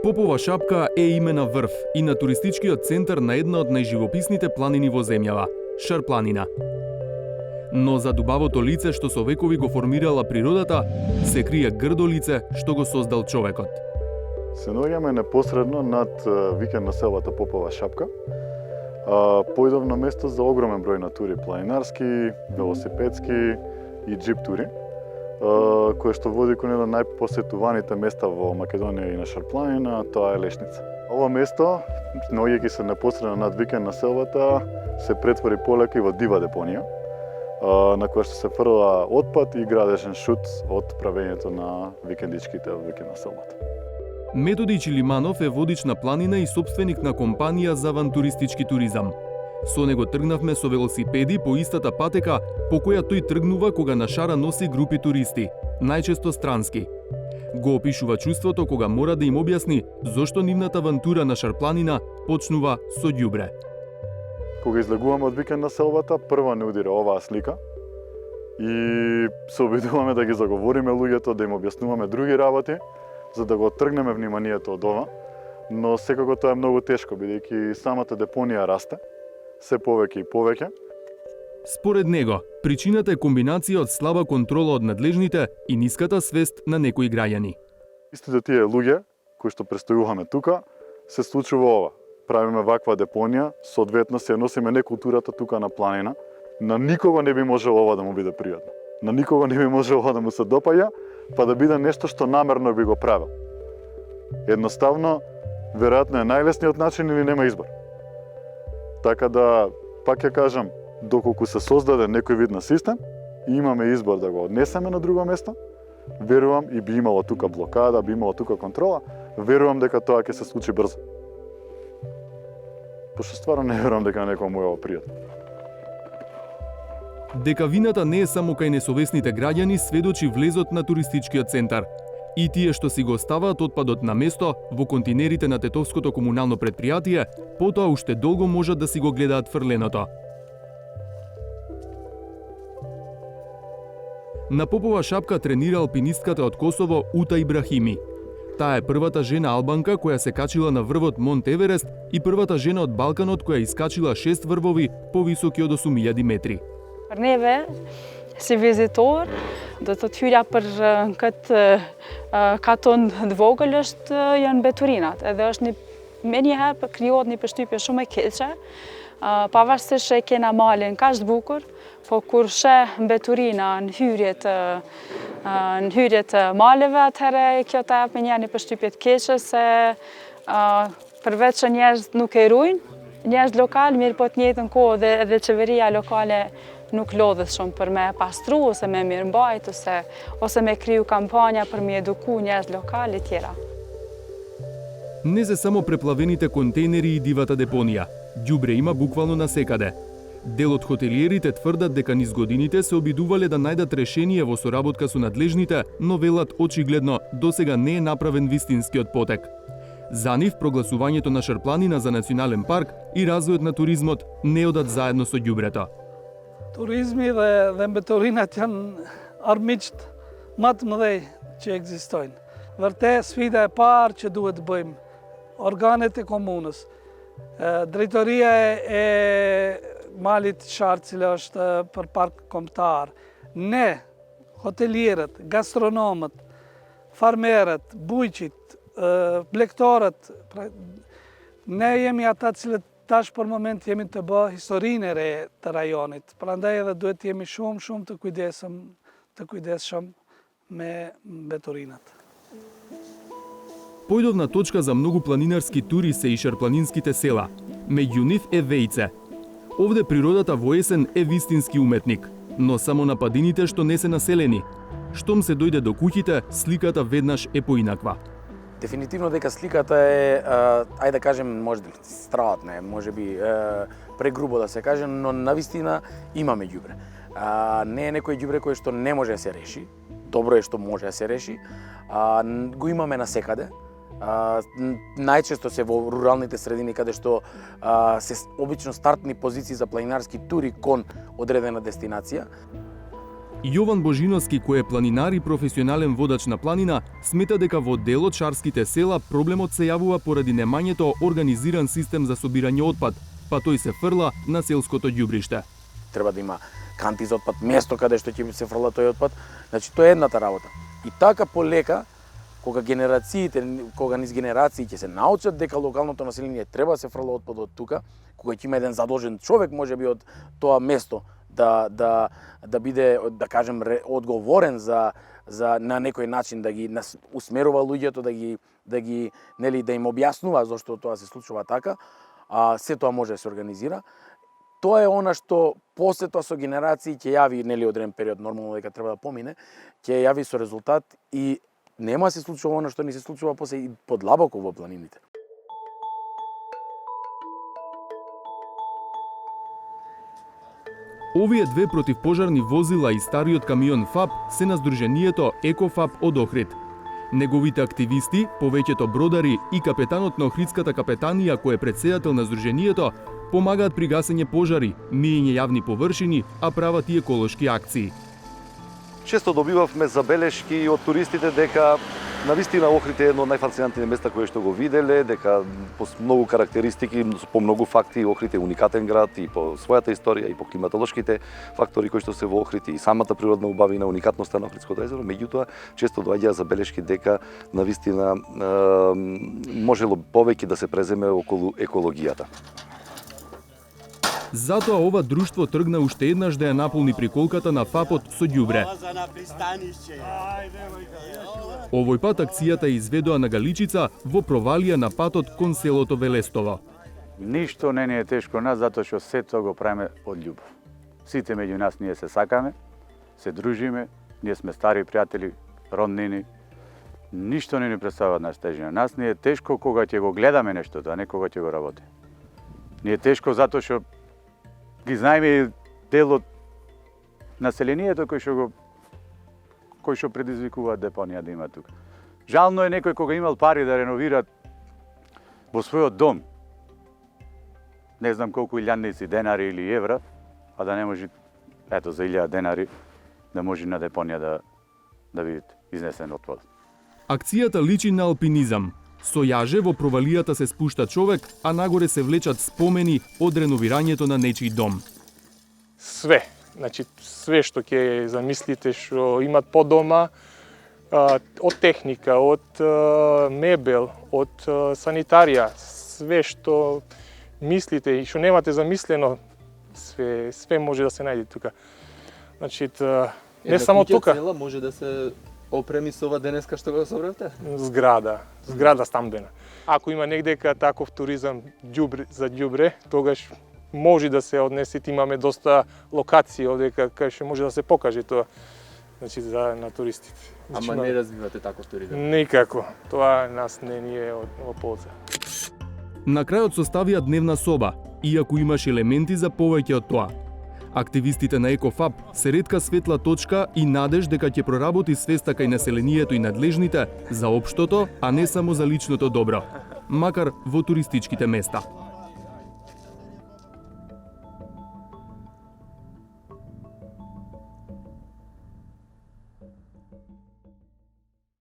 Попова шапка е име на врв и на туристичкиот центар на една од најживописните планини во земјава – Шар планина. Но за дубавото лице што со векови го формирала природата, се крие грдо лице што го создал човекот. Се наоѓаме непосредно над викенд населбата Попова шапка. Поидов на место за огромен број на тури, планинарски, велосипедски и джип тури, кој што води кон едно најпосетуваните места во Македонија и на Шар планина, тоа е Лешница. Ова место, наоѓајќи се непосредно над викенд населбата, се претвори полека и во дива депонија, на која што се фрла отпад и градежен шут од правењето на викендичките од викенд населбата. Методи Чилиманов е водич на планина и собственик на компанија за авантуристички туризам. Со него тргнавме со велосипеди по истата патека по која тој тргнува кога на Шара носи групи туристи, најчесто странски. Го опишува чувството кога мора да им објасни зошто нивната авантура на Шар планина почнува со ѓубре. Кога излегуваме од викенд населбата, прва не удира оваа слика и се обидуваме да ги заговориме луѓето, да им објаснуваме други работи, за да го тргнеме вниманието од ова, но секако тоа е многу тешко, бидејќи самата депонија расте, се повеќе и повеќе. Според него, причината е комбинација од слаба контрола од надлежните и ниската свест на некои граѓани. Истите тие луѓе кои што престојуваме тука, се случува ова. Правиме ваква депонија, соодветно се носиме некултурата тука на планина. На никого не би можело ова да му биде пријатно. На никого не би можело ова да му се допаѓа, па да биде нешто што намерно би го правил. Едноставно, веројатно е најлесниот начин или нема избор. Така да, пак ќе кажам, доколку се создаде некој вид на систем, и имаме избор да го однесеме на друго место, верувам и би имало тука блокада, би имало тука контрола, верувам дека тоа ќе се случи брзо. Пошто стварно не верувам дека некој му е ова пријатно. Дека вината не е само кај несовесните граѓани сведочи влезот на туристичкиот центар. И тие што си го оставаат отпадот на место во континерите на Тетовското комунално предпријатие, потоа уште долго можат да си го гледаат фрленото. На Попова шапка тренира алпинистката од Косово Ута Ибрахими. Таа е првата жена албанка која се качила на врвот Монт Еверест и првата жена од Балканот која искачила 6 врвови повисоки од 8000 метри. Për neve, si vizitor, do të hyrja për këtë katon të vogël janë mbeturinat. Edhe është me njëherë krijohet një përshtypje shumë e keqe, pavarësisht që e kena malin kaq të bukur, po kur sheh mbeturina në hyrjet të maleve, atëherë kjo të jep me një përshtypje të keqe se përveç që njerëzit nuk e rujnë, njerëzit lokal mirë po të njëjtën kohë edhe qeveria lokale nuk lodhet shumë për me pastru, ose me mirëmbajt, ose me kriju kampanja për me eduku njerëz lokal и тjera. Не се само преплавените контейнери и дивата депонија. Ѓубре има буквално насекаде. Дел од хотелиерите тврдат дека низ годините се обидувале да најдат решение во соработка со надлежните, но велат очигледно досега не е направен вистинскиот потек. За нив прогласувањето на Шар планина за национален парк и развојот на туризмот не одат заедно со ѓубрето. Turizmi dhe mbeturinat janë armiqt më të mëdhej që ekzistojnë. Vërtet sfida e parë që duhet të bëjmë, organet e komunës, drejtoria e malit Shar, cila është për park kombëtar, ne, hotelierët, gastronomët, farmerët, bujqit, blegtorët, ne jemi ata cilët tash për moment jemi të bë historinë e re të rajonit. Prandaj edhe duhet jemi shumë të kujdesshëm me mbeturinat. Појдовна точка за многу планинарски тури се и шарпланинските села. Меѓу нив е Вејце. Овде природата во есен е вистински уметник, но само на падините што не се населени. Штом се дојде до куќите, сликата веднаш е поинаква. Дефинитивно дека сликата е, ајде да кажем, може би стратна, може би прегрубо да се каже, но навистина имаме ѓубре. Не е некој ѓубре кој што не може да се реши, добро е што може да се реши, го имаме насекаде. Најчесто се во руралните средини каде што се обично стартни позиции за планинарски тури кон одредена дестинација. Јован Божиновски, кој е планинар и професионален водач на планина, смета дека во дел од шарските села проблемот се јавува поради немањето организиран систем за собирање отпад, па тој се фрла на селското ѓубриште. Треба да има канти за отпад, место каде што ќе се фрла тој отпад. Значи тоа е едната работа. И така полека, кога низ генерации ќе се научат дека локалното население треба да се фрла отпад од тука, кога ќе има еден задолжен човек можеби од тоа место да биде, да кажем, одговорен за на некој начин да ги усмерува луѓето, да им објаснува зошто тоа се случува така, се тоа може да се организира. Тоа е она што после тоа со генерации ќе јави одреден период, нормално дека треба да помине, ќе јави со резултат и нема се случува она што ни се случува после и подлабоко во планините. Овие две противпожарни возила и стариот камион ФАП се на здружението ЕКОФАП од Охрид. Неговите активисти, повеќето бродари и капетанот на Охридската капетанија кој е претседател на здружението, помагаат при гасење пожари, миење јавни површини, а прават и еколошки акции. Често добивавме забелешки од туристите дека навистина Охрид е едно од најфасцинантните места кои што го виделе, дека по многу карактеристики, по многу факти Охрид е уникатен град и по својата историја и по климатолошките фактори кои што се во Охрид и самата природна убавина, уникатноста на Охридското езеро, меѓутоа често доаѓаа забелешки дека навистина можело повеќе да се преземе околу екологијата. Затоа ова друштво тргна уште еднаш да ја наполни приколката на ФАПот со ѓубре. Овој пат акцијата изведоа на Галичица во провалија на патот кон селото Велестово. Ништо не ни е тешко нас, затоа што сето го правиме од љубов. Сите меѓу нас ние се сакаме, се дружиме, ние сме стари пријатели, роднини. Ништо не ни представува нас тежина. Нас ни е тешко кога ќе го гледаме нештото, а не кога ќе го работи. Ни е тешко затоа што ги знаеме дел од населението кој што предизвикува депонија да има тука. Жално е некој кога имал пари да реновира во својот дом, не знам колку илјадници денари или евра, а да не може, ето за 1000 денари, да може на депонија да биде изнесен отпад. Акцијата личи на алпинизам. Со јаже во провалијата се спушта човек, а нагоре се влечат спомени од реновирањето на нечиј дом. Све, значи све што ќе замислите што имат по дома, од техника, од мебел, од санитарија, све што мислите и што немате замислено, све може да се најде тука. Значи, не само тука. Една куќа цела може да се опреми со ова денеска што го собравте? Зграда стамбена. Ако има негдека таков туризам за ѓубре, тогаш може да се однесе, имаме доста локации овдека кај што може да се покаже тоа, значи на туристите. Ама не развивате таков туризам? Никако. Тоа нас не ни е од полза. На крајот составија дневна соба, иако имаш елементи за повеќе од тоа. Активистите на ЕКОФАП се ретка светла точка и надеж дека ќе проработи свеста кај населението и надлежните за општото, а не само за личното добро, макар во туристичките места.